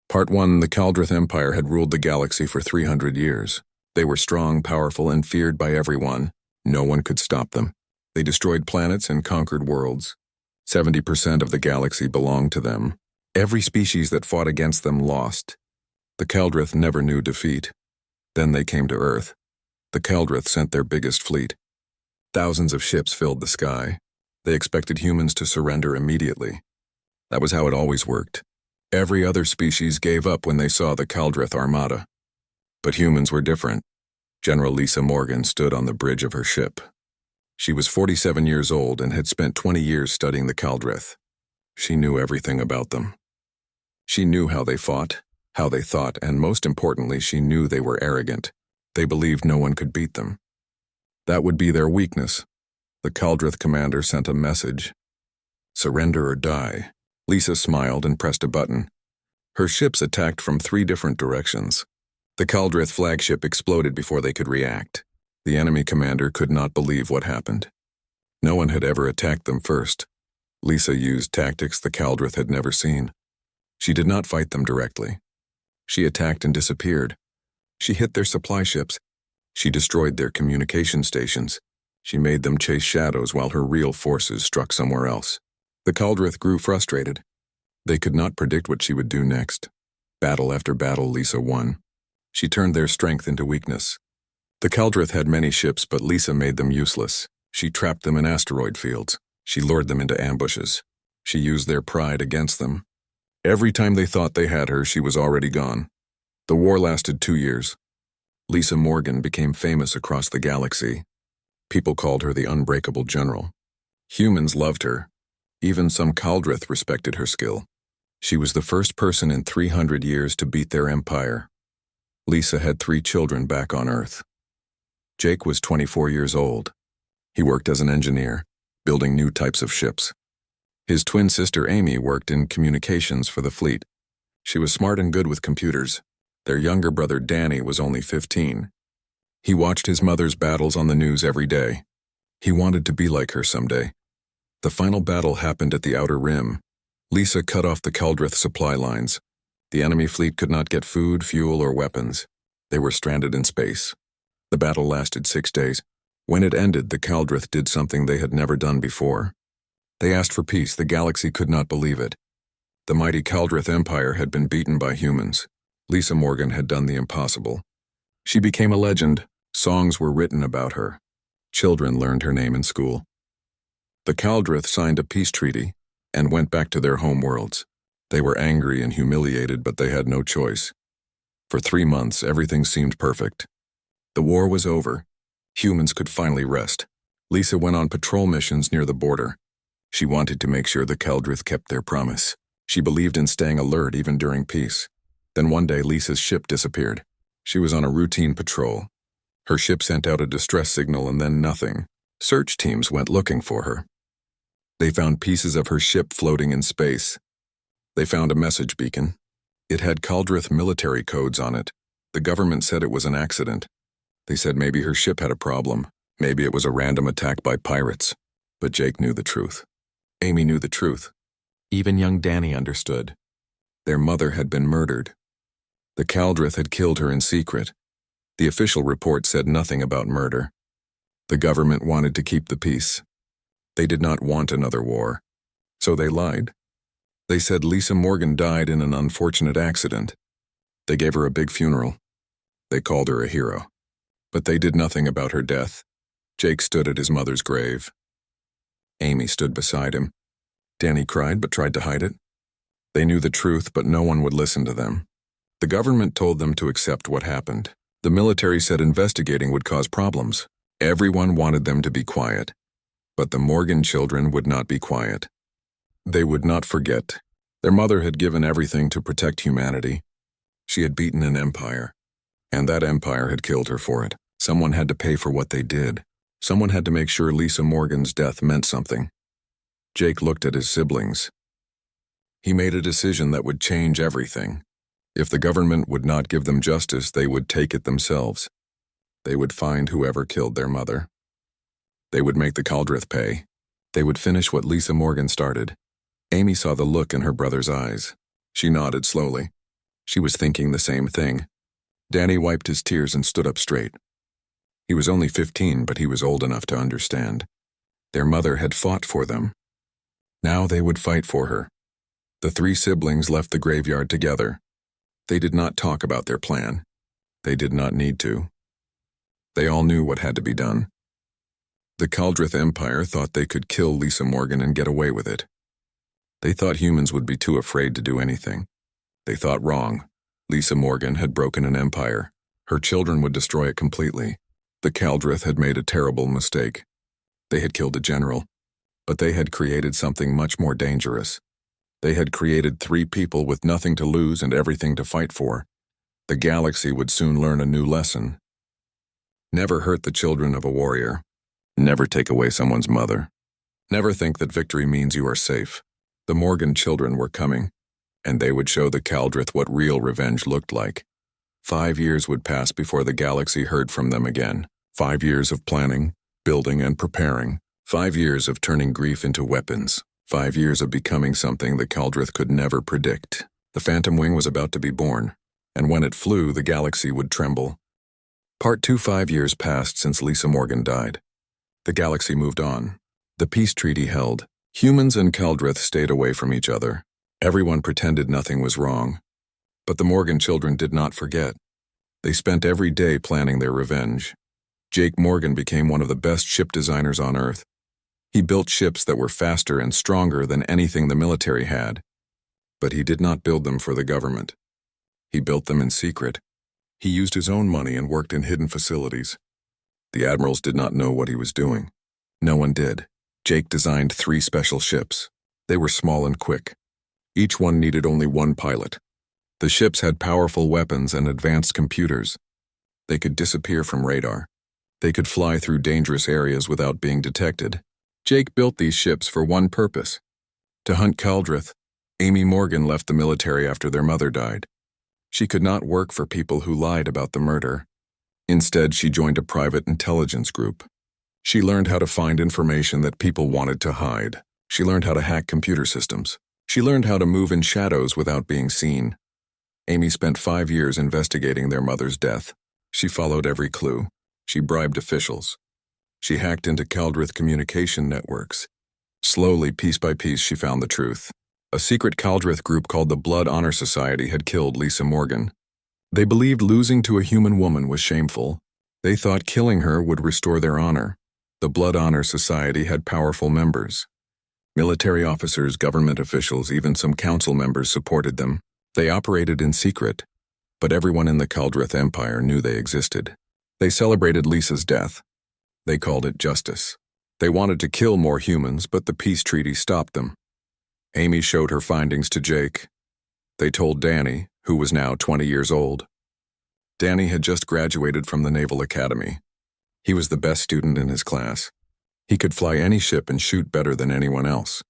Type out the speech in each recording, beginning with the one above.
Part 1. The Caldrith Empire had ruled the galaxy for 300 years. They were strong, powerful, and feared by everyone. No one could stop them. They destroyed planets and conquered worlds. 70% of the galaxy belonged to them. Every species that fought against them lost. The Caldrith never knew defeat. Then they came to Earth. The Caldrith sent their biggest fleet. Thousands of ships filled the sky. They expected humans to surrender immediately. That was how it always worked. Every other species gave up when they saw the Caldrith armada. But humans were different. General Lisa Morgan stood on the bridge of her ship. She was 47 years old and had spent 20 years studying the Caldrith. She knew everything about them. She knew how they fought, how they thought, and most importantly, she knew they were arrogant. They believed no one could beat them. That would be their weakness. The Caldrith commander sent a message. Surrender or die. Lisa smiled and pressed a button. Her ships attacked from 3 different directions. The Caldrith flagship exploded before they could react. The enemy commander could not believe what happened. No one had ever attacked them first. Lisa used tactics the Caldrith had never seen. She did not fight them directly. She attacked and disappeared. She hit their supply ships. She destroyed their communication stations. She made them chase shadows while her real forces struck somewhere else. The Caldrith grew frustrated. They could not predict what she would do next. Battle after battle, Lisa won. She turned their strength into weakness. The Caldrith had many ships, but Lisa made them useless. She trapped them in asteroid fields. She lured them into ambushes. She used their pride against them. Every time they thought they had her, she was already gone. The war lasted 2 years. Lisa Morgan became famous across the galaxy. People called her the unbreakable general. Humans loved her. Even some Caldrith respected her skill. She was the first person in 300 years to beat their empire. Lisa had 3 children back on Earth. Jake was 24 years old. He worked as an engineer, building new types of ships. His twin sister Amy worked in communications for the fleet. She was smart and good with computers. Their younger brother Danny was only 15. He watched his mother's battles on the news every day. He wanted to be like her someday. The final battle happened at the Outer Rim. Lisa cut off the Caldrith supply lines. The enemy fleet could not get food, fuel, or weapons. They were stranded in space. The battle lasted 6 days. When it ended, the Caldrith did something they had never done before. They asked for peace. The galaxy could not believe it. The mighty Caldrith Empire had been beaten by humans. Lisa Morgan had done the impossible. She became a legend. Songs were written about her. Children learned her name in school. The Caldrith signed a peace treaty and went back to their home worlds. They were angry and humiliated, but they had no choice. For 3 months, everything seemed perfect. The war was over. Humans could finally rest. Lisa went on patrol missions near the border. She wanted to make sure the Caldrith kept their promise. She believed in staying alert even during peace. Then one day, Lisa's ship disappeared. She was on a routine patrol. Her ship sent out a distress signal and then nothing. Search teams went looking for her. They found pieces of her ship floating in space. They found a message beacon. It had Caldrith military codes on it. The government said it was an accident. They said maybe her ship had a problem. Maybe it was a random attack by pirates. But Jake knew the truth. Amy knew the truth. Even young Danny understood. Their mother had been murdered. The Caldrith had killed her in secret. The official report said nothing about murder. The government wanted to keep the peace. They did not want another war. So they lied. They said Lisa Morgan died in an unfortunate accident. They gave her a big funeral. They called her a hero. But they did nothing about her death. Jake stood at his mother's grave. Amy stood beside him. Danny cried but tried to hide it. They knew the truth, but no one would listen to them. The government told them to accept what happened. The military said investigating would cause problems. Everyone wanted them to be quiet. But the Morgan children would not be quiet. They would not forget. Their mother had given everything to protect humanity. She had beaten an empire. And that empire had killed her for it. Someone had to pay for what they did. Someone had to make sure Lisa Morgan's death meant something. Jake looked at his siblings. He made a decision that would change everything. If the government would not give them justice, they would take it themselves. They would find whoever killed their mother. They would make the Caldrith pay. They would finish what Lisa Morgan started. Amy saw the look in her brother's eyes. She nodded slowly. She was thinking the same thing. Danny wiped his tears and stood up straight. He was only 15, but he was old enough to understand. Their mother had fought for them. Now they would fight for her. The three siblings left the graveyard together. They did not talk about their plan. They did not need to. They all knew what had to be done. The Kaldrith Empire thought they could kill Lisa Morgan and get away with it. They thought humans would be too afraid to do anything. They thought wrong. Lisa Morgan had broken an empire. Her children would destroy it completely. The Kaldrith had made a terrible mistake. They had killed a general. But they had created something much more dangerous. They had created three people with nothing to lose and everything to fight for. The galaxy would soon learn a new lesson. Never hurt the children of a warrior. Never take away someone's mother. Never think that victory means you are safe. The Morgan children were coming, and they would show the Kaldrith what real revenge looked like. 5 years would pass before the galaxy heard from them again. 5 years of planning, building, and preparing. 5 years of turning grief into weapons. 5 years of becoming something the Kaldrith could never predict. The Phantom Wing was about to be born, and when it flew, the galaxy would tremble. Part 2. 5 years passed since Lisa Morgan died. The galaxy moved on. The peace treaty held. Humans and Kaldrith stayed away from each other. Everyone pretended nothing was wrong. But the Morgan children did not forget. They spent every day planning their revenge. Jake Morgan became one of the best ship designers on Earth. He built ships that were faster and stronger than anything the military had. But he did not build them for the government. He built them in secret. He used his own money and worked in hidden facilities. The admirals did not know what he was doing. No one did. Jake designed 3 special ships. They were small and quick. Each one needed only one pilot. The ships had powerful weapons and advanced computers. They could disappear from radar. They could fly through dangerous areas without being detected. Jake built these ships for one purpose: to hunt Kaldrith. Amy Morgan left the military after their mother died. She could not work for people who lied about the murder. Instead, she joined a private intelligence group. She learned how to find information that people wanted to hide. She learned how to hack computer systems. She learned how to move in shadows without being seen. Amy spent 5 years investigating their mother's death. She followed every clue. She bribed officials. She hacked into Kaldrith communication networks. Slowly, piece by piece, she found the truth. A secret Kaldrith group called the Blood Honor Society had killed Lisa Morgan. They believed losing to a human woman was shameful. They thought killing her would restore their honor. The Blood Honor Society had powerful members. Military officers, government officials, even some council members supported them. They operated in secret, but everyone in the Kaldrith Empire knew they existed. They celebrated Lisa's death. They called it justice. They wanted to kill more humans, but the peace treaty stopped them. Amy showed her findings to Jake. They told Danny, who was now 20 years old. Danny had just graduated from the Naval Academy. He was the best student in his class. He could fly any ship and shoot better than anyone else.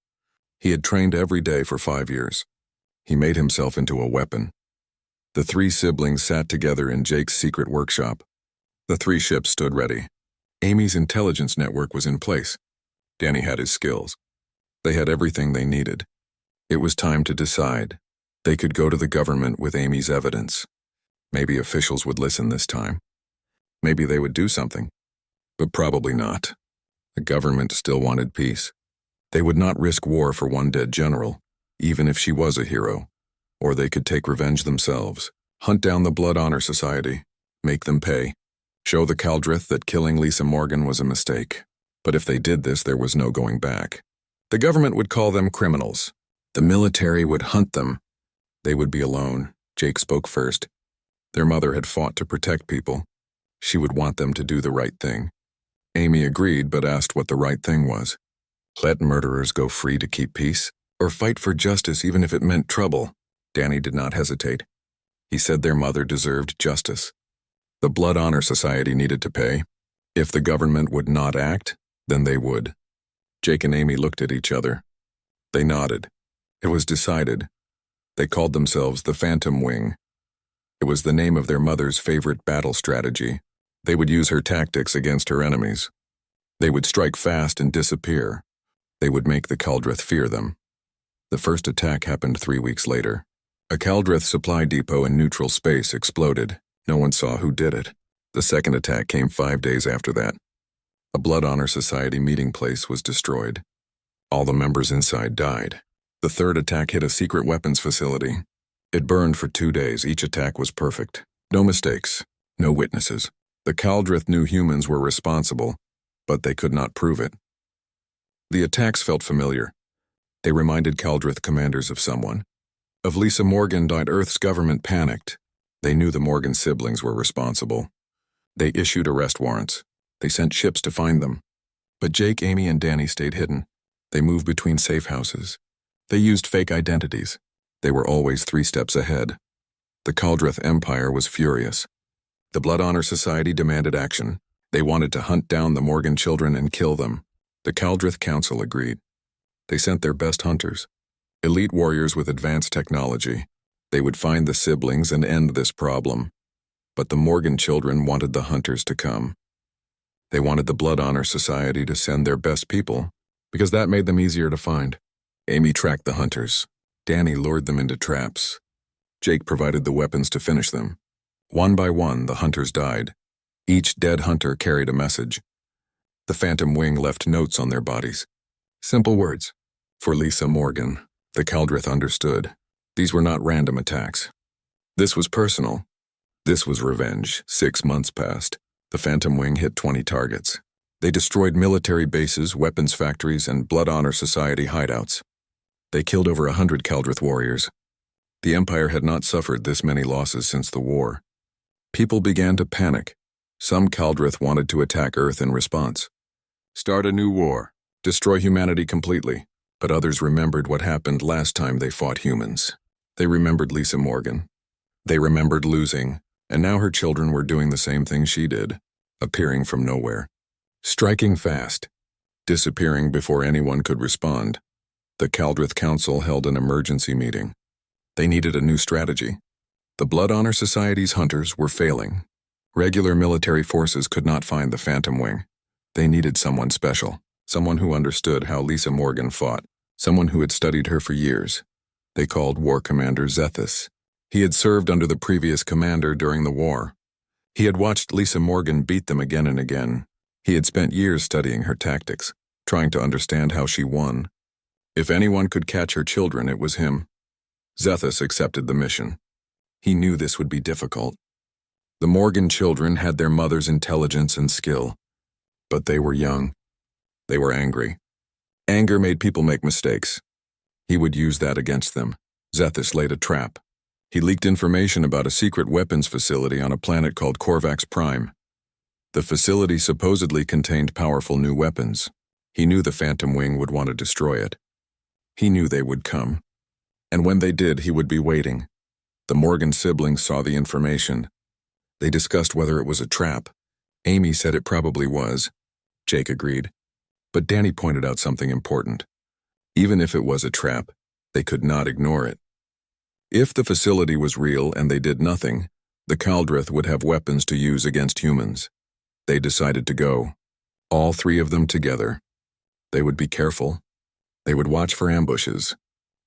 He had trained every day for 5 years. He made himself into a weapon. The 3 siblings sat together in Jake's secret workshop. The 3 ships stood ready. Amy's intelligence network was in place. Danny had his skills. They had everything they needed. It was time to decide. They could go to the government with Amy's evidence. Maybe officials would listen this time. Maybe they would do something. But probably not. The government still wanted peace. They would not risk war for one dead general, even if she was a hero. Or they could take revenge themselves, hunt down the Blood Honor Society, make them pay, show the Kaldrith that killing Lisa Morgan was a mistake. But if they did this, there was no going back. The government would call them criminals. The military would hunt them. They would be alone. Jake spoke first. Their mother had fought to protect people. She would want them to do the right thing. Amy agreed, but asked what the right thing was. Let murderers go free to keep peace, or fight for justice even if it meant trouble. Danny did not hesitate. He said their mother deserved justice. The Blood Honor Society needed to pay. If the government would not act, then they would. Jake and Amy looked at each other. They nodded. It was decided. They called themselves the Phantom Wing. It was the name of their mother's favorite battle strategy. They would use her tactics against her enemies. They would strike fast and disappear. They would make the Kaldrith fear them. The first attack happened 3 weeks later. A Caldrith supply depot in neutral space exploded. No one saw who did it. The second attack came 5 days after that. A Blood Honor Society meeting place was destroyed. All the members inside died. The third attack hit a secret weapons facility. It burned for 2 days. Each attack was perfect. No mistakes. No witnesses. The Caldrith knew humans were responsible, but they could not prove it. The attacks felt familiar. They reminded Caldrith commanders of someone. Of Lisa Morgan. Earth's government panicked. They knew the Morgan siblings were responsible. They issued arrest warrants. They sent ships to find them. But Jake, Amy, and Danny stayed hidden. They moved between safe houses. They used fake identities. They were always 3 steps ahead. The Caldrith Empire was furious. The Blood Honor Society demanded action. They wanted to hunt down the Morgan children and kill them. The Caldrith Council agreed. They sent their best hunters, elite warriors with advanced technology. They would find the siblings and end this problem. But the Morgan children wanted the hunters to come. They wanted the Blood Honor Society to send their best people, because that made them easier to find. Amy tracked the hunters. Danny lured them into traps. Jake provided the weapons to finish them. One by one, the hunters died. Each dead hunter carried a message. The Phantom Wing left notes on their bodies. Simple words. For Lisa Morgan, the Caldrith understood. These were not random attacks. This was personal. This was revenge. 6 months passed. The Phantom Wing hit 20 targets. They destroyed military bases, weapons factories, and Blood Honor Society hideouts. They killed over 100 Caldrith warriors. The Empire had not suffered this many losses since the war. People began to panic. Some Caldrith wanted to attack Earth in response. Start a new war. Destroy humanity completely. But others remembered what happened last time they fought humans. They remembered Lisa Morgan. They remembered losing, and now her children were doing the same thing she did, appearing from nowhere. Striking fast, disappearing before anyone could respond. The Caldrith Council held an emergency meeting. They needed a new strategy. The Blood Honor Society's hunters were failing. Regular military forces could not find the Phantom Wing. They needed someone special, someone who understood how Lisa Morgan fought, someone who had studied her for years. They called War Commander Zethus. He had served under the previous commander during the war. He had watched Lisa Morgan beat them again and again. He had spent years studying her tactics, trying to understand how she won. If anyone could catch her children, it was him. Zethus accepted the mission. He knew this would be difficult. The Morgan children had their mother's intelligence and skill, but they were young. They were angry. Anger made people make mistakes. He would use that against them. Zethus laid a trap. He leaked information about a secret weapons facility on a planet called Corvax Prime. The facility supposedly contained powerful new weapons. He knew the Phantom Wing would want to destroy it. He knew they would come. And when they did, he would be waiting. The Morgan siblings saw the information. They discussed whether it was a trap. Amy said it probably was. Jake agreed. But Danny pointed out something important. Even if it was a trap, they could not ignore it. If the facility was real and they did nothing, the Caldrith would have weapons to use against humans. They decided to go. All 3 of them together. They would be careful. They would watch for ambushes.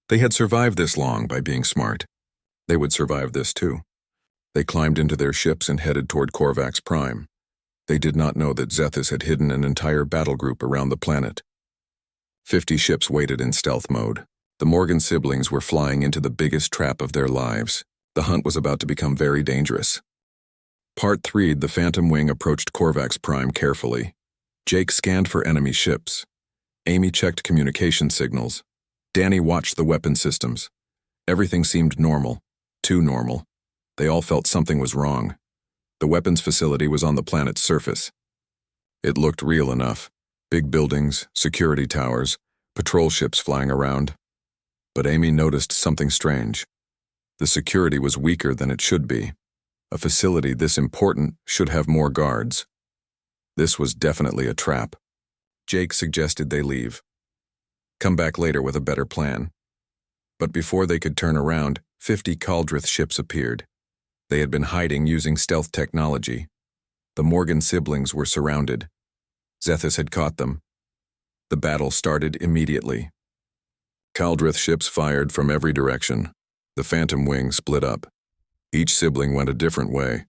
They had survived this long by being smart. They would survive this too. They climbed into their ships and headed toward Corvax Prime. They did not know that Zethus had hidden an entire battle group around the planet. 50 ships waited in stealth mode. The Morgan siblings were flying into the biggest trap of their lives. The hunt was about to become very dangerous. Part 3, the Phantom Wing approached Corvax Prime carefully. Jake scanned for enemy ships. Amy checked communication signals. Danny watched the weapon systems. Everything seemed normal. Too normal. They all felt something was wrong. The weapons facility was on the planet's surface. It looked real enough. Big buildings, security towers, patrol ships flying around. But Amy noticed something strange. The security was weaker than it should be. A facility this important should have more guards. This was definitely a trap. Jake suggested they leave. Come back later with a better plan. But before they could turn around, 50 Caldrith ships appeared. They had been hiding using stealth technology. The Morgan siblings were surrounded. Zethus had caught them. The battle started immediately. Caldrith ships fired from every direction. The Phantom Wing split up. Each sibling went a different way.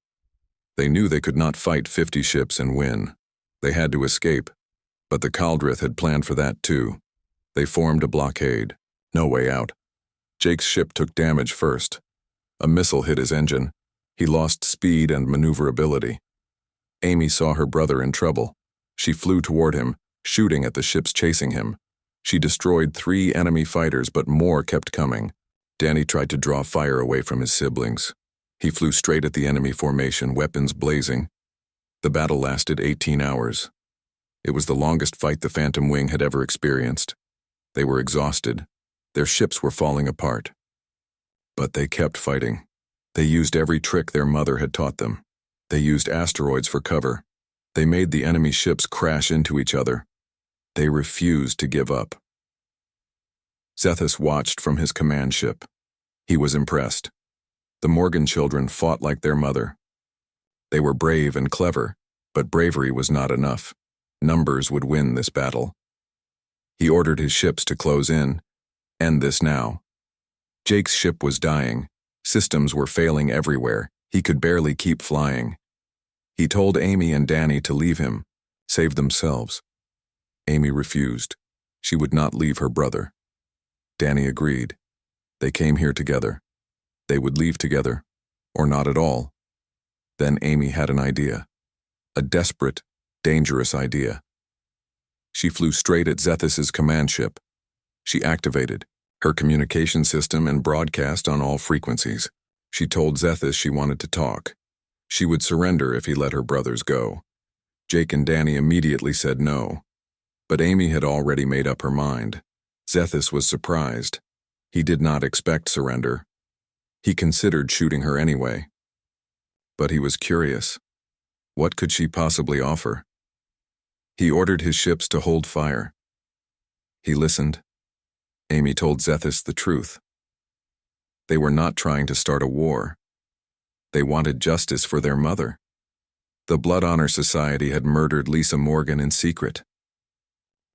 They knew they could not fight 50 ships and win. They had to escape, but the Kaldrith had planned for that too. They formed a blockade. No way out. Jake's ship took damage first. A missile hit his engine. He lost speed and maneuverability. Amy saw her brother in trouble. She flew toward him, shooting at the ships chasing him. She destroyed 3 enemy fighters, but more kept coming. Danny tried to draw fire away from his siblings. He flew straight at the enemy formation, weapons blazing. The battle lasted 18 hours. It was the longest fight the Phantom Wing had ever experienced. They were exhausted. Their ships were falling apart. But they kept fighting. They used every trick their mother had taught them. They used asteroids for cover. They made the enemy ships crash into each other. They refused to give up. Zethus watched from his command ship. He was impressed. The Morgan children fought like their mother. They were brave and clever, but bravery was not enough. Numbers would win this battle. He ordered his ships to close in. End this now. Jake's ship was dying. Systems were failing everywhere. He could barely keep flying. He told Amy and Danny to leave him, save themselves. Amy refused. She would not leave her brother. Danny agreed. They came here together. They would leave together, or not at all. Then Amy had an idea. A desperate, dangerous idea. She flew straight at Zethus's command ship. She activated her communication system and broadcast on all frequencies. She told Zethus she wanted to talk. She would surrender if he let her brothers go. Jake and Danny immediately said no. But Amy had already made up her mind. Zethus was surprised. He did not expect surrender. He considered shooting her anyway. But he was curious. What could she possibly offer? He ordered his ships to hold fire. He listened. Amy told Zethus the truth. They were not trying to start a war. They wanted justice for their mother. The Blood Honor Society had murdered Lisa Morgan in secret.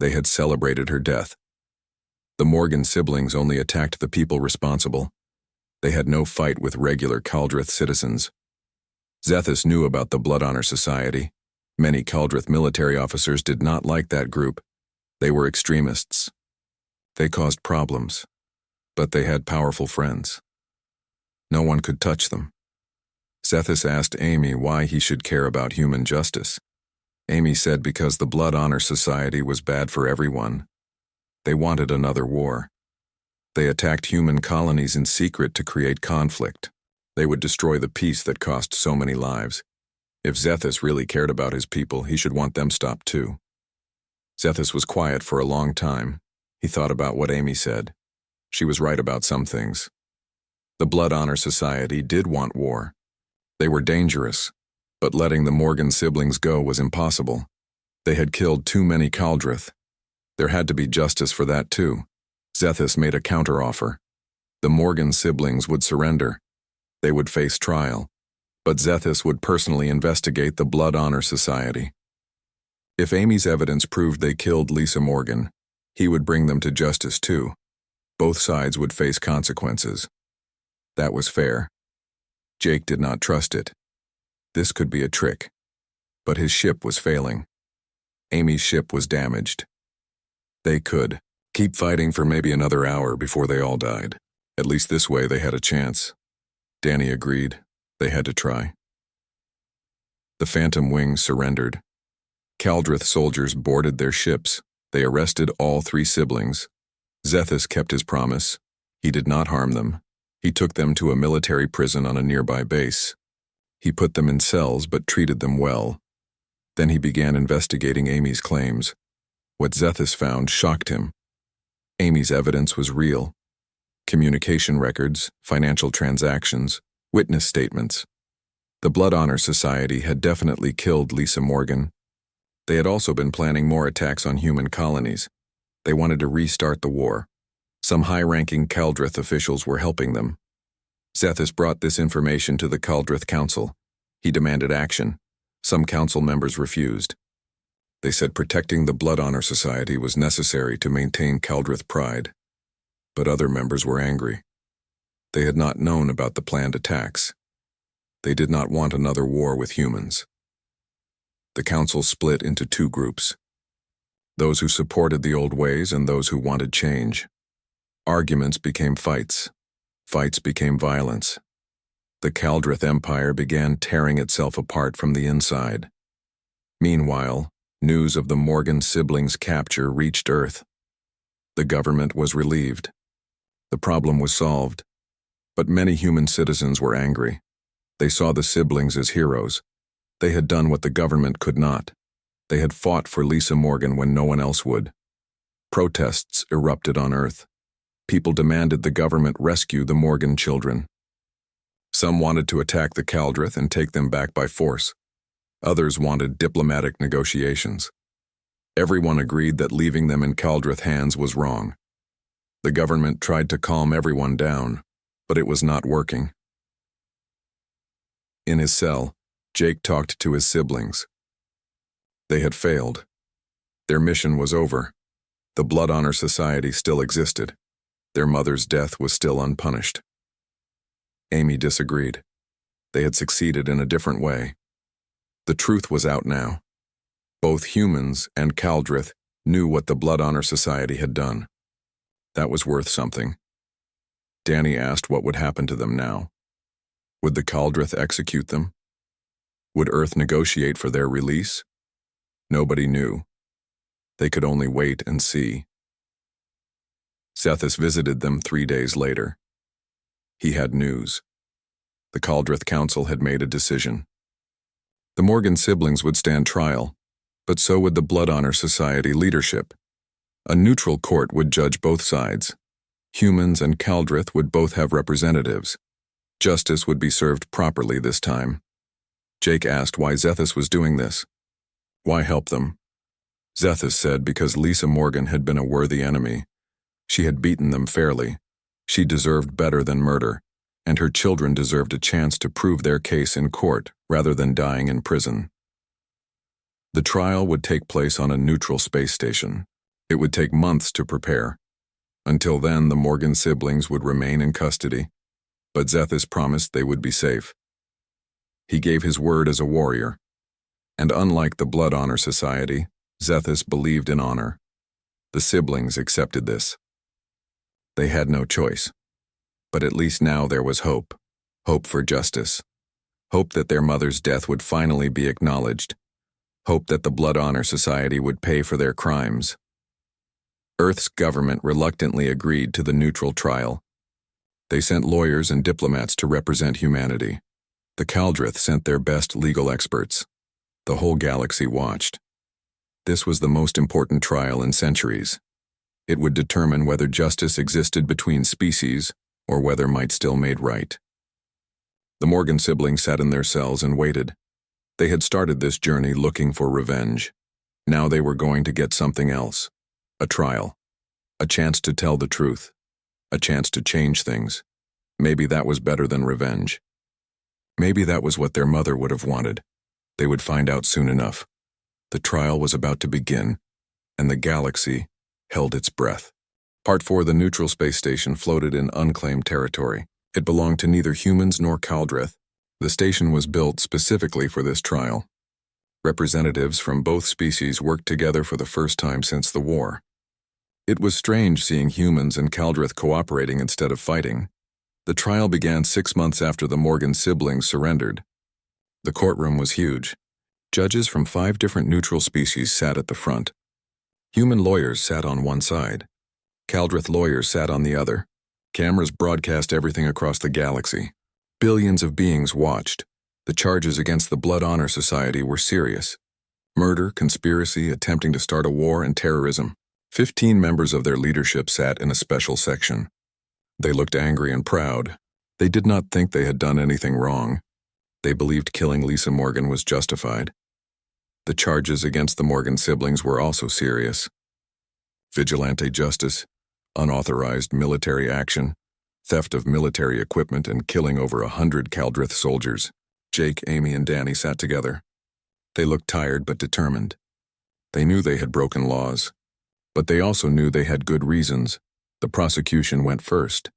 They had celebrated her death. The Morgan siblings only attacked the people responsible. They had no fight with regular Kaldrith citizens. Zethus knew about the Blood Honor Society. Many Kaldrith military officers did not like that group. They were extremists. They caused problems, but they had powerful friends. No one could touch them. Zethus asked Amy why he should care about human justice. Amy said because the Blood Honor Society was bad for everyone. They wanted another war. They attacked human colonies in secret to create conflict. They would destroy the peace that cost so many lives. If Zethus really cared about his people, he should want them stopped too. Zethus was quiet for a long time. He thought about what Amy said. She was right about some things. The Blood Honor Society did want war. They were dangerous, but letting the Morgan siblings go was impossible. They had killed too many Kaldrith. There had to be justice for that too. Zethus made a counteroffer. The Morgan siblings would surrender. They would face trial, but Zethus would personally investigate the Blood Honor Society. If Amy's evidence proved they killed Lisa Morgan, he would bring them to justice too. Both sides would face consequences. That was fair. Jake did not trust it. This could be a trick. But his ship was failing. Amy's ship was damaged. They could keep fighting for maybe another hour before they all died. At least this way they had a chance. Danny agreed. They had to try. The Phantom Wing surrendered. Kaldrith soldiers boarded their ships. They arrested all 3 siblings. Zethus kept his promise. He did not harm them. He took them to a military prison on a nearby base. He put them in cells but treated them well. Then he began investigating Amy's claims. What Zethus found shocked him. Amy's evidence was real. Communication records, financial transactions, witness statements. The Blood Honor Society had definitely killed Lisa Morgan. They had also been planning more attacks on human colonies. They wanted to restart the war. Some high-ranking Kaldrith officials were helping them. Zethus brought this information to the Kaldrith Council. He demanded action. Some council members refused. They said protecting the Blood Honor Society was necessary to maintain Kaldrith pride. But other members were angry. They had not known about the planned attacks. They did not want another war with humans. The council split into two groups: those who supported the old ways and those who wanted change. Arguments became fights. Fights became violence. The Kaldrith Empire began tearing itself apart from the inside. Meanwhile, news of the Morgan siblings' capture reached Earth. The government was relieved. The problem was solved. But many human citizens were angry. They saw the siblings as heroes. They had done what the government could not. They had fought for Lisa Morgan when no one else would. Protests erupted on Earth. People demanded the government rescue the Morgan children. Some wanted to attack the Kaldrith and take them back by force. Others wanted diplomatic negotiations. Everyone agreed that leaving them in Kaldrith hands was wrong. The government tried to calm everyone down, but it was not working. In his cell, Jake talked to his siblings. They had failed. Their mission was over. The Blood Honor Society still existed. Their mother's death was still unpunished. Amy disagreed. They had succeeded in a different way. The truth was out now. Both humans and Kaldrith knew what the Blood Honor Society had done. That was worth something. Danny asked what would happen to them now. Would the Kaldrith execute them? Would Earth negotiate for their release? Nobody knew. They could only wait and see. Zethus visited them 3 days later. He had news. The Kaldrith Council had made a decision. The Morgan siblings would stand trial, but so would the Blood Honor Society leadership. A neutral court would judge both sides. Humans and Kaldrith would both have representatives. Justice would be served properly this time. Jake asked why Zethus was doing this. Why help them? Zethus said because Lisa Morgan had been a worthy enemy. She had beaten them fairly. She deserved better than murder, and her children deserved a chance to prove their case in court rather than dying in prison. The trial would take place on a neutral space station. It would take months to prepare. Until then, the Morgan siblings would remain in custody, but Zethus promised they would be safe. He gave his word as a warrior, and unlike the Blood Honor Society, Zethus believed in honor. The siblings accepted this. They had no choice. But at least now there was hope. Hope for justice. Hope that their mother's death would finally be acknowledged. Hope that the Blood Honor Society would pay for their crimes. Earth's government reluctantly agreed to the neutral trial. They sent lawyers and diplomats to represent humanity. The Kaldrith sent their best legal experts. The whole galaxy watched. This was the most important trial in centuries. It would determine whether justice existed between species or whether might still made right. The Morgan siblings sat in their cells and waited. They had started this journey looking for revenge. Now they were going to get something else. A trial. A chance to tell the truth. A chance to change things. Maybe that was better than revenge. Maybe that was what their mother would have wanted. They would find out soon enough. The trial was about to begin, and the galaxy held its breath. Part 4. The neutral space station floated in unclaimed territory. It belonged to neither humans nor Kaldrith. The station was built specifically for this trial. Representatives from both species worked together for the first time since the war. It was strange seeing humans and Kaldrith cooperating instead of fighting. The trial began 6 months after the Morgan siblings surrendered. The courtroom was huge. Judges from 5 different neutral species sat at the front. Human lawyers sat on one side. Kaldrith lawyers sat on the other. Cameras broadcast everything across the galaxy. Billions of beings watched. The charges against the Blood Honor Society were serious. Murder, conspiracy, attempting to start a war, and terrorism. 15 members of their leadership sat in a special section. They looked angry and proud. They did not think they had done anything wrong. They believed killing Lisa Morgan was justified. The charges against the Morgan siblings were also serious. Vigilante justice, unauthorized military action, theft of military equipment, and killing over 100 Kaldrith soldiers. Jake, Amy, and Danny sat together. They looked tired but determined. They knew they had broken laws, but they also knew they had good reasons. The prosecution went first.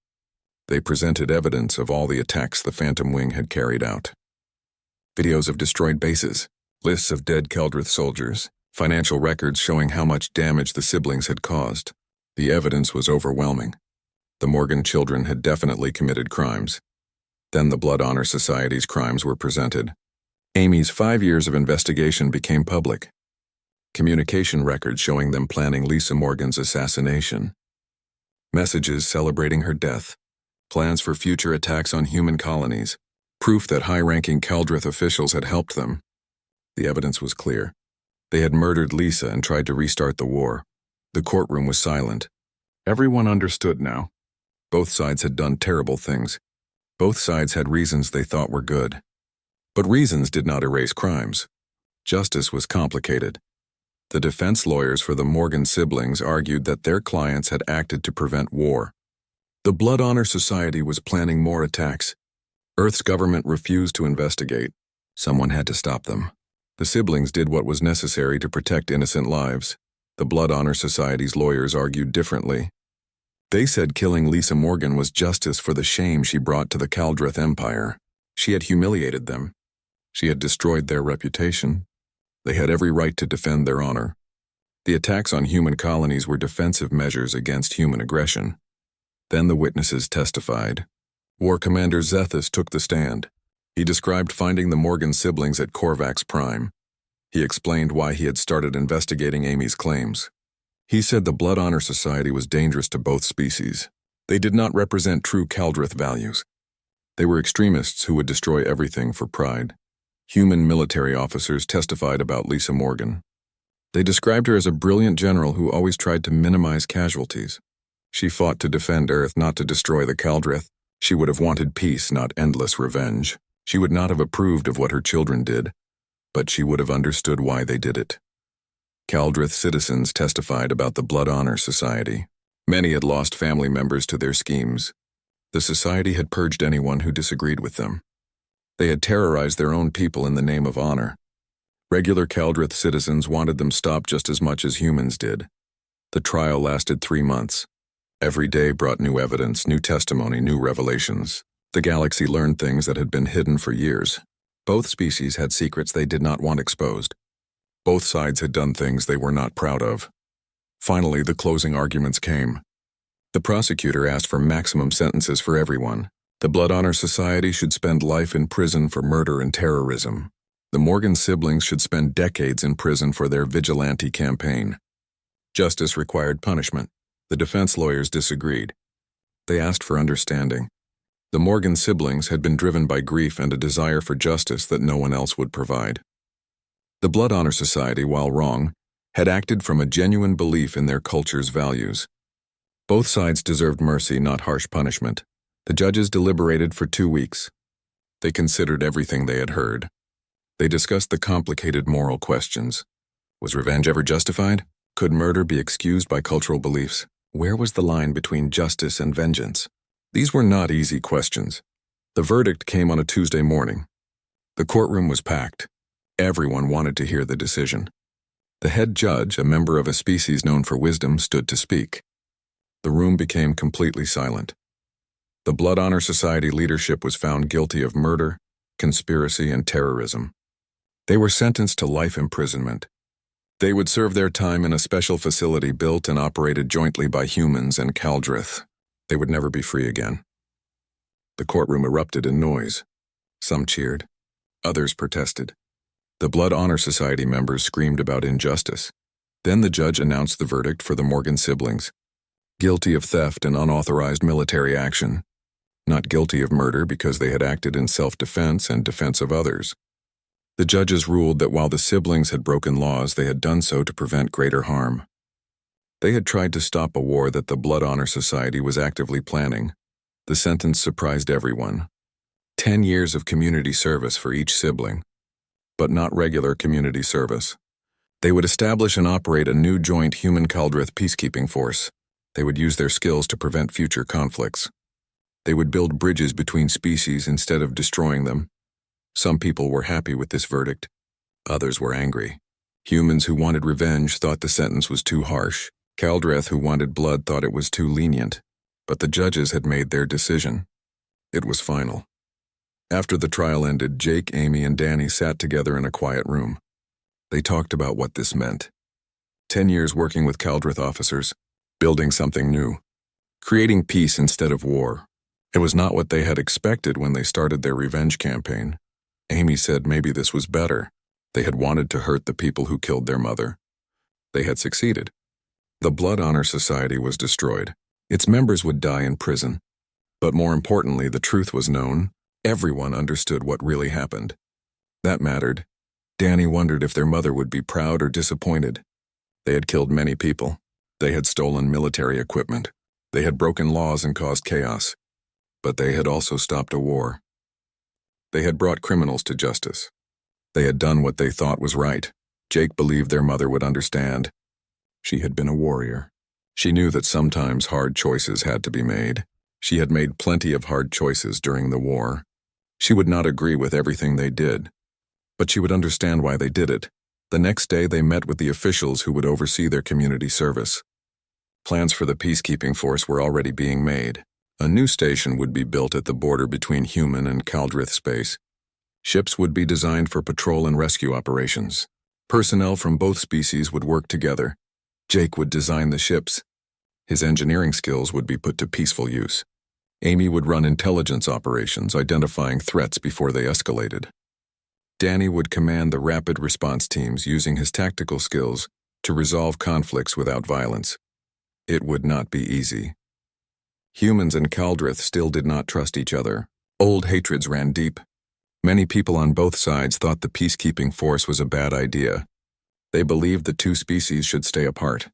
They presented evidence of all the attacks the Phantom Wing had carried out. Videos of destroyed bases, lists of dead Keldrith soldiers, financial records showing how much damage the siblings had caused. The evidence was overwhelming. The Morgan children had definitely committed crimes. Then the Blood Honor Society's crimes were presented. Amy's 5 years of investigation became public. Communication records showing them planning Lisa Morgan's assassination. Messages celebrating her death. Plans for future attacks on human colonies. Proof that high-ranking Keldrith officials had helped them. The evidence was clear. They had murdered Lisa and tried to restart the war. The courtroom was silent. Everyone understood now. Both sides had done terrible things. Both sides had reasons they thought were good. But reasons did not erase crimes. Justice was complicated. The defense lawyers for the Morgan siblings argued that their clients had acted to prevent war. The Blood Honor Society was planning more attacks. Earth's government refused to investigate. Someone had to stop them. The siblings did what was necessary to protect innocent lives. The Blood Honor Society's lawyers argued differently. They said killing Lisa Morgan was justice for the shame she brought to the Keldrith Empire. She had humiliated them. She had destroyed their reputation. They had every right to defend their honor. The attacks on human colonies were defensive measures against human aggression. Then the witnesses testified. War Commander Zethus took the stand. He described finding the Morgan siblings at Korvax Prime. He explained why he had started investigating Amy's claims. He said the Blood Honor Society was dangerous to both species. They did not represent true Keldrith values. They were extremists who would destroy everything for pride. Human military officers testified about Lisa Morgan. They described her as a brilliant general who always tried to minimize casualties. She fought to defend Earth, not to destroy the Keldrith. She would have wanted peace, not endless revenge. She would not have approved of what her children did, but she would have understood why they did it. Keldrith citizens testified about the Blood Honor Society. Many had lost family members to their schemes. The society had purged anyone who disagreed with them. They had terrorized their own people in the name of honor. Regular Keldrith citizens wanted them stopped just as much as humans did. The trial lasted 3 months. Every day brought new evidence, new testimony, new revelations. The galaxy learned things that had been hidden for years. Both species had secrets they did not want exposed. Both sides had done things they were not proud of. Finally, the closing arguments came. The prosecutor asked for maximum sentences for everyone. The Blood Honor Society should spend life in prison for murder and terrorism. The Morgan siblings should spend decades in prison for their vigilante campaign. Justice required punishment. The defense lawyers disagreed. They asked for understanding. The Morgan siblings had been driven by grief and a desire for justice that no one else would provide. The Blood Honor Society, while wrong, had acted from a genuine belief in their culture's values. Both sides deserved mercy, not harsh punishment. The judges deliberated for 2 weeks. They considered everything they had heard. They discussed the complicated moral questions. Was revenge ever justified? Could murder be excused by cultural beliefs? Where was the line between justice and vengeance? These were not easy questions. The verdict came on a Tuesday morning. The courtroom was packed. Everyone wanted to hear the decision. The head judge, a member of a species known for wisdom, stood to speak. The room became completely silent. The Blood Honor Society leadership was found guilty of murder, conspiracy, and terrorism. They were sentenced to life imprisonment. They would serve their time in a special facility built and operated jointly by humans and Keldrith. They would never be free again. The courtroom erupted in noise. Some cheered. Others protested. The Blood Honor Society members screamed about injustice. Then the judge announced the verdict for the Morgan siblings. Guilty of theft and unauthorized military action. Not guilty of murder because they had acted in self-defense and defense of others. The judges ruled that while the siblings had broken laws, they had done so to prevent greater harm. They had tried to stop a war that the Blood Honor Society was actively planning. The sentence surprised everyone. 10 years of community service for each sibling. But not regular community service. They would establish and operate a new joint human-Keldrith peacekeeping force. They would use their skills to prevent future conflicts. They would build bridges between species instead of destroying them. Some people were happy with this verdict. Others were angry. Humans who wanted revenge thought the sentence was too harsh. Keldrith who wanted blood thought it was too lenient. But the judges had made their decision. It was final. After the trial ended, Jake, Amy, and Danny sat together in a quiet room. They talked about what this meant. 10 years working with Caldrith officers, building something new, creating peace instead of war. It was not what they had expected when they started their revenge campaign. Amy said maybe this was better. They had wanted to hurt the people who killed their mother. They had succeeded. The Blood Honor Society was destroyed. Its members would die in prison. But more importantly, the truth was known. Everyone understood what really happened. That mattered. Danny wondered if their mother would be proud or disappointed. They had killed many people. They had stolen military equipment. They had broken laws and caused chaos. But they had also stopped a war. They had brought criminals to justice. They had done what they thought was right. Jake believed their mother would understand. She had been a warrior. She knew that sometimes hard choices had to be made. She had made plenty of hard choices during the war. She would not agree with everything they did, but she would understand why they did it. The next day they met with the officials who would oversee their community service. Plans for the peacekeeping force were already being made. A new station would be built at the border between human and Caldrith space. Ships would be designed for patrol and rescue operations. Personnel from both species would work together. Jake would design the ships. His engineering skills would be put to peaceful use. Amy would run intelligence operations, identifying threats before they escalated. Danny would command the rapid response teams using his tactical skills to resolve conflicts without violence. It would not be easy. Humans and Caldrith still did not trust each other. Old hatreds ran deep. Many people on both sides thought the peacekeeping force was a bad idea. They believed the two species should stay apart.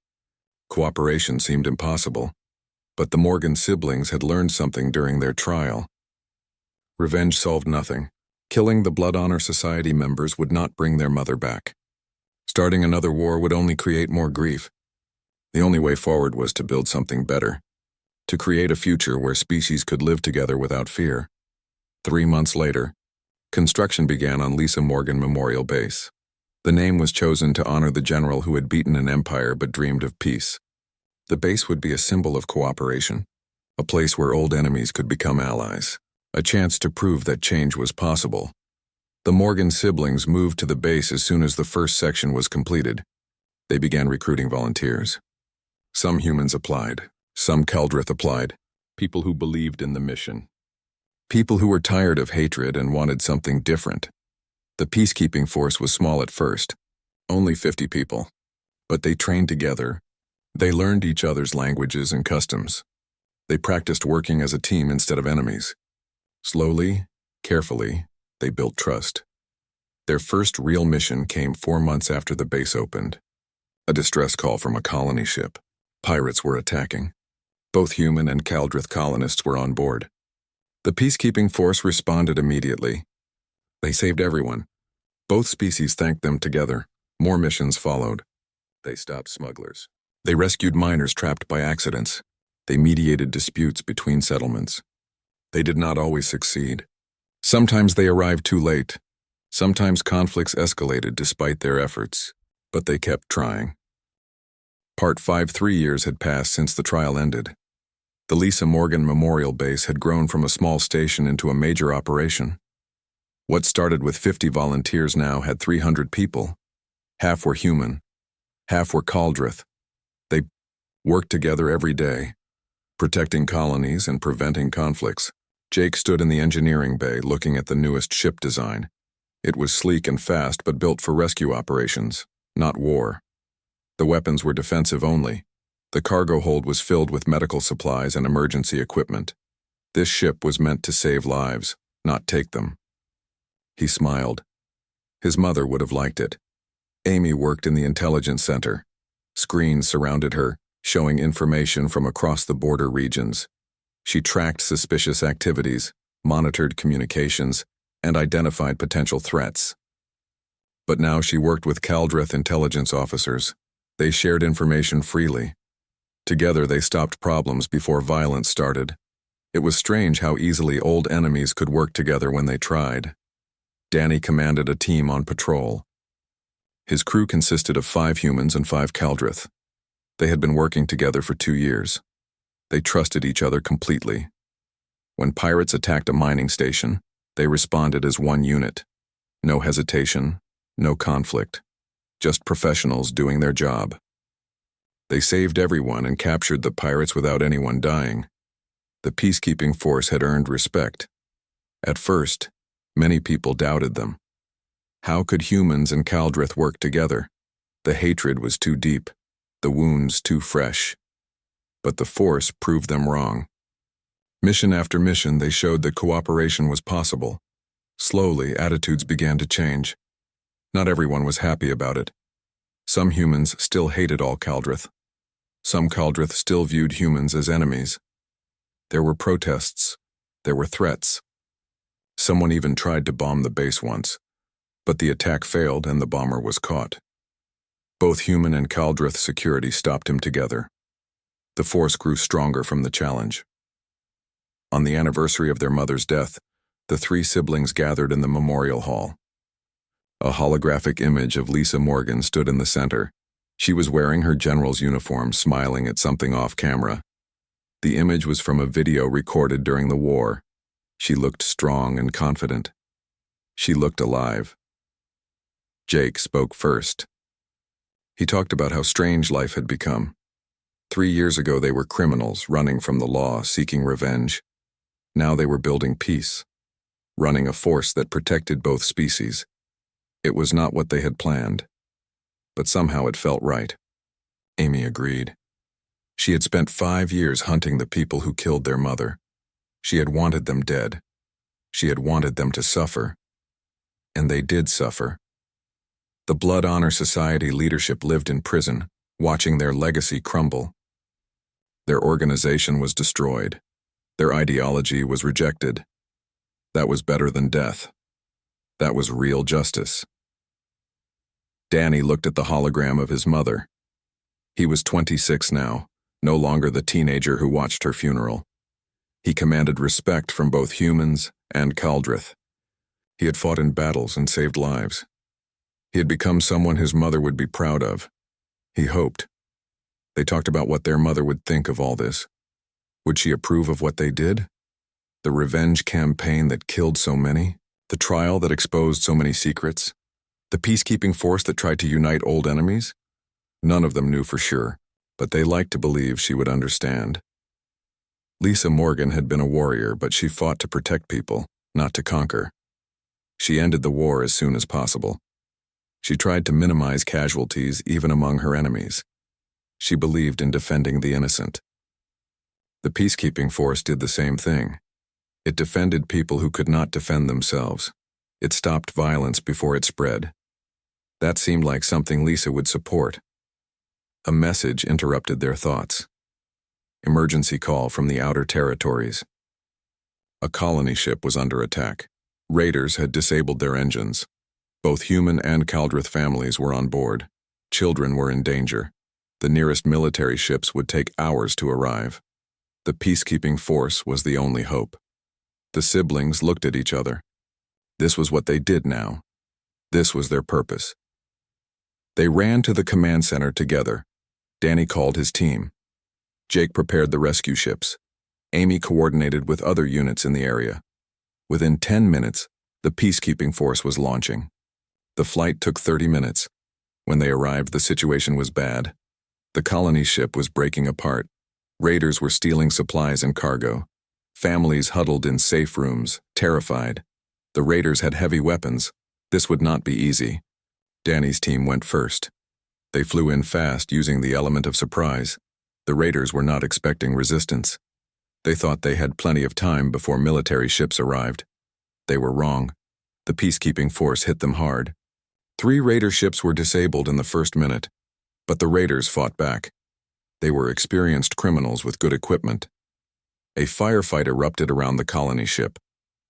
Cooperation seemed impossible, but the Morgan siblings had learned something during their trial. Revenge solved nothing. Killing the Blood Honor Society members would not bring their mother back. Starting another war would only create more grief. The only way forward was to build something better, to create a future where species could live together without fear. 3 months later, construction began on Lisa Morgan Memorial Base. The name was chosen to honor the general who had beaten an empire but dreamed of peace. The base would be a symbol of cooperation, a place where old enemies could become allies, a chance to prove that change was possible. The Morgan siblings moved to the base as soon as the first section was completed. They began recruiting volunteers. Some humans applied, some Caldrith applied, people who believed in the mission. People who were tired of hatred and wanted something different. The peacekeeping force was small at first, only 50 people. But they trained together. They learned each other's languages and customs. They practiced working as a team instead of enemies. Slowly, carefully, they built trust. Their first real mission came 4 months after the base opened. A distress call from a colony ship. Pirates were attacking. Both human and Caldrith colonists were on board. The peacekeeping force responded immediately. They saved everyone. Both species thanked them together. More missions followed. They stopped smugglers. They rescued miners trapped by accidents. They mediated disputes between settlements. They did not always succeed. Sometimes they arrived too late. Sometimes conflicts escalated despite their efforts, but they kept trying. Part 5. 3 years had passed since the trial ended. The Lisa Morgan Memorial Base had grown from a small station into a major operation. What started with 50 volunteers now had 300 people. Half were human, half were Caldrith. They worked together every day, protecting colonies and preventing conflicts. Jake stood in the engineering bay looking at the newest ship design. It was sleek and fast but built for rescue operations, not war. The weapons were defensive only. The cargo hold was filled with medical supplies and emergency equipment. This ship was meant to save lives, not take them. He smiled. His mother would have liked it. Amy worked in the intelligence center. Screens surrounded her, showing information from across the border regions. She tracked suspicious activities, monitored communications, and identified potential threats. But now she worked with Caldrith intelligence officers. They shared information freely. Together they stopped problems before violence started. It was strange how easily old enemies could work together when they tried. Danny commanded a team on patrol. His crew consisted of 5 humans and 5 Caldrith. They had been working together for 2 years. They trusted each other completely. When pirates attacked a mining station, they responded as one unit. No hesitation, no conflict, just professionals doing their job. They saved everyone and captured the pirates without anyone dying. The peacekeeping force had earned respect. At first, many people doubted them. How could humans and Kaldrith work together? The hatred was too deep, the wounds too fresh. But the force proved them wrong. Mission after mission, they showed that cooperation was possible. Slowly, attitudes began to change. Not everyone was happy about it. Some humans still hated all Kaldrith. Some Kaldrith still viewed humans as enemies. There were protests. There were threats. Someone even tried to bomb the base once, but the attack failed and the bomber was caught. Both human and Kaldrith security stopped him together. The force grew stronger from the challenge. On the anniversary of their mother's death, the three siblings gathered in the memorial hall. A holographic image of Lisa Morgan stood in the center. She was wearing her general's uniform, smiling at something off camera. The image was from a video recorded during the war. She looked strong and confident. She looked alive. Jake spoke first. He talked about how strange life had become. 3 years ago they were criminals, running from the law, seeking revenge. Now they were building peace, running a force that protected both species. It was not what they had planned, but somehow it felt right. Amy agreed. She had spent 5 years hunting the people who killed their mother. She had wanted them dead. She had wanted them to suffer. And they did suffer. The Blood Honor Society leadership lived in prison, watching their legacy crumble. Their organization was destroyed. Their ideology was rejected. That was better than death. That was real justice. Danny looked at the hologram of his mother. He was 26 now, no longer the teenager who watched her funeral. He commanded respect from both humans and Kaldrith. He had fought in battles and saved lives. He had become someone his mother would be proud of. He hoped. They talked about what their mother would think of all this. Would she approve of what they did? The revenge campaign that killed so many? The trial that exposed so many secrets? The peacekeeping force that tried to unite old enemies? None of them knew for sure, but they liked to believe she would understand. Lisa Morgan had been a warrior, but she fought to protect people, not to conquer. She ended the war as soon as possible. She tried to minimize casualties even among her enemies. She believed in defending the innocent. The peacekeeping force did the same thing. It defended people who could not defend themselves. It stopped violence before it spread. That seemed like something Lisa would support. A message interrupted their thoughts. Emergency call from the outer territories. A colony ship was under attack. Raiders had disabled their engines. Both human and Kaldrith families were on board. Children were in danger. The nearest military ships would take hours to arrive. The peacekeeping force was the only hope. The siblings looked at each other. This was what they did now. This was their purpose. They ran to the command center together. Danny called his team. Jake prepared the rescue ships. Amy coordinated with other units in the area. Within 10 minutes, the peacekeeping force was launching. The flight took 30 minutes. When they arrived, the situation was bad. The colony ship was breaking apart. Raiders were stealing supplies and cargo. Families huddled in safe rooms, terrified. The raiders had heavy weapons. This would not be easy. Danny's team went first. They flew in fast using the element of surprise. The raiders were not expecting resistance. They thought they had plenty of time before military ships arrived. They were wrong. The peacekeeping force hit them hard. 3 raider ships were disabled in the first minute, but the raiders fought back. They were experienced criminals with good equipment. A firefight erupted around the colony ship.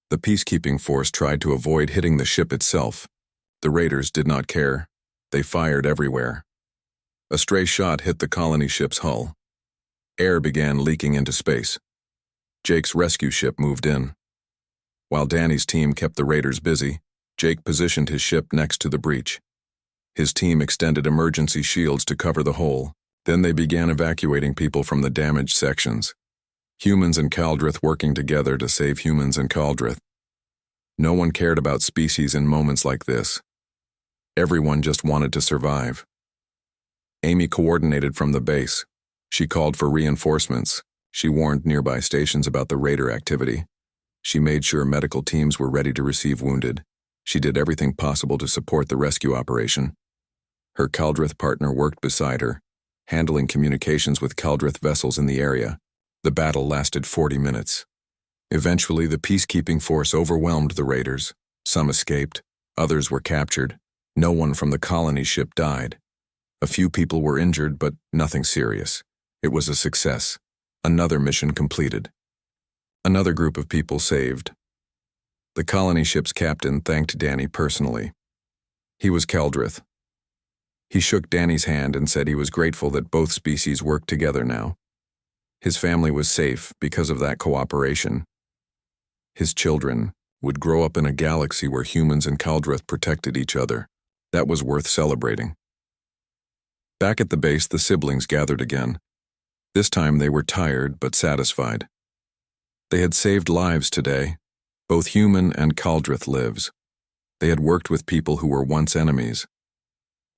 The peacekeeping force tried to avoid hitting the ship itself. The raiders did not care. They fired everywhere. A stray shot hit the colony ship's hull. Air began leaking into space. Jake's rescue ship moved in. While Danny's team kept the raiders busy, Jake positioned his ship next to the breach. His team extended emergency shields to cover the hole. Then they began evacuating people from the damaged sections. Humans and Kaldrith working together to save humans and Kaldrith. No one cared about species in moments like this. Everyone just wanted to survive. Amy coordinated from the base. She called for reinforcements. She warned nearby stations about the raider activity. She made sure medical teams were ready to receive wounded. She did everything possible to support the rescue operation. Her Kaldrith partner worked beside her, handling communications with Kaldrith vessels in the area. The battle lasted 40 minutes. Eventually, the peacekeeping force overwhelmed the raiders. Some escaped, others were captured. No one from the colony ship died. A few people were injured, but nothing serious. It was a success. Another mission completed. Another group of people saved. The colony ship's captain thanked Danny personally. He was Kaldrith. He shook Danny's hand and said he was grateful that both species worked together now. His family was safe because of that cooperation. His children would grow up in a galaxy where humans and Kaldrith protected each other. That was worth celebrating. Back at the base, the siblings gathered again. This time they were tired but satisfied. They had saved lives today, both human and Kaldrith lives. They had worked with people who were once enemies.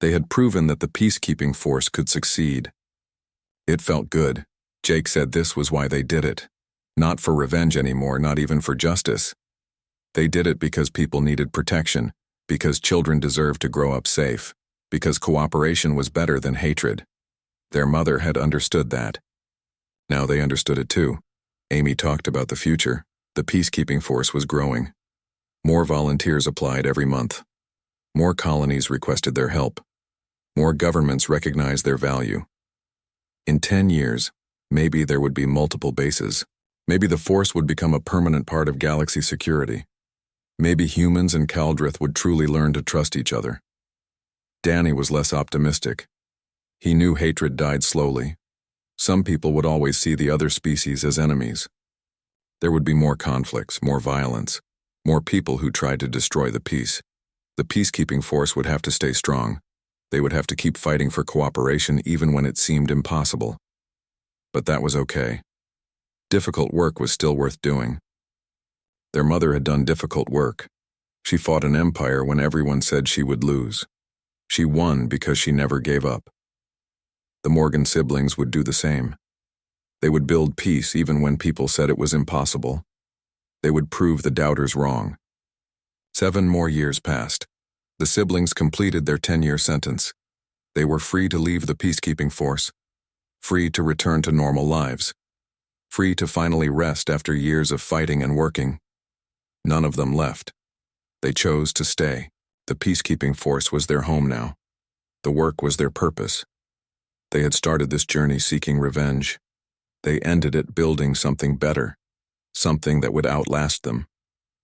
They had proven that the peacekeeping force could succeed. It felt good. Jake said this was why they did it. Not for revenge anymore, not even for justice. They did it because people needed protection, because children deserved to grow up safe, because cooperation was better than hatred. Their mother had understood that. Now they understood it too. Amy talked about the future. The peacekeeping force was growing. More volunteers applied every month. More colonies requested their help. More governments recognized their value. In 10 years, maybe there would be multiple bases. Maybe the force would become a permanent part of galaxy security. Maybe humans and Kaldrith would truly learn to trust each other. Danny was less optimistic. He knew hatred died slowly. Some people would always see the other species as enemies. There would be more conflicts, more violence, more people who tried to destroy the peace. The peacekeeping force would have to stay strong. They would have to keep fighting for cooperation even when it seemed impossible. But that was okay. Difficult work was still worth doing. Their mother had done difficult work. She fought an empire when everyone said she would lose. She won because she never gave up. The Morgan siblings would do the same. They would build peace even when people said it was impossible. They would prove the doubters wrong. 7 more years passed. The siblings completed their 10-year sentence. They were free to leave the peacekeeping force, free to return to normal lives, free to finally rest after years of fighting and working. None of them left. They chose to stay. The peacekeeping force was their home now. The work was their purpose. They had started this journey seeking revenge. They ended it building something better, something that would outlast them,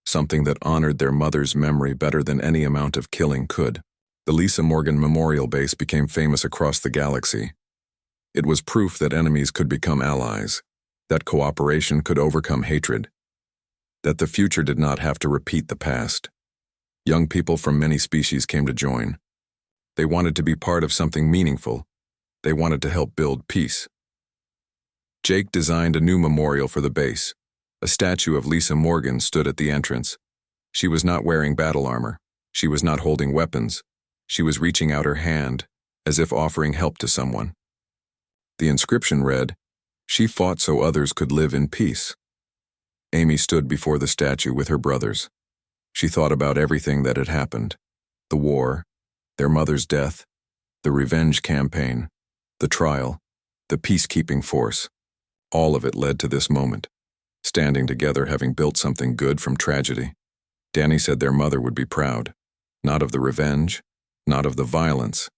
something that honored their mother's memory better than any amount of killing could. The Lisa Morgan Memorial Base became famous across the galaxy. It was proof that enemies could become allies, that cooperation could overcome hatred, that the future did not have to repeat the past. Young people from many species came to join. They wanted to be part of something meaningful. They wanted to help build peace. Jake designed a new memorial for the base. A statue of Lisa Morgan stood at the entrance. She was not wearing battle armor. She was not holding weapons. She was reaching out her hand, as if offering help to someone. The inscription read, "She fought so others could live in peace." Amy stood before the statue with her brothers. She thought about everything that had happened. The war, their mother's death, the revenge campaign, the trial, the peacekeeping force. All of it led to this moment, standing together having built something good from tragedy. Danny said their mother would be proud, not of the revenge, not of the violence,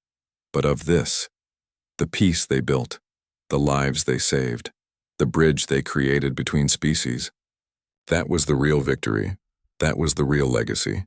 but of this, the peace they built, the lives they saved, the bridge they created between species. That was the real victory. That was the real legacy.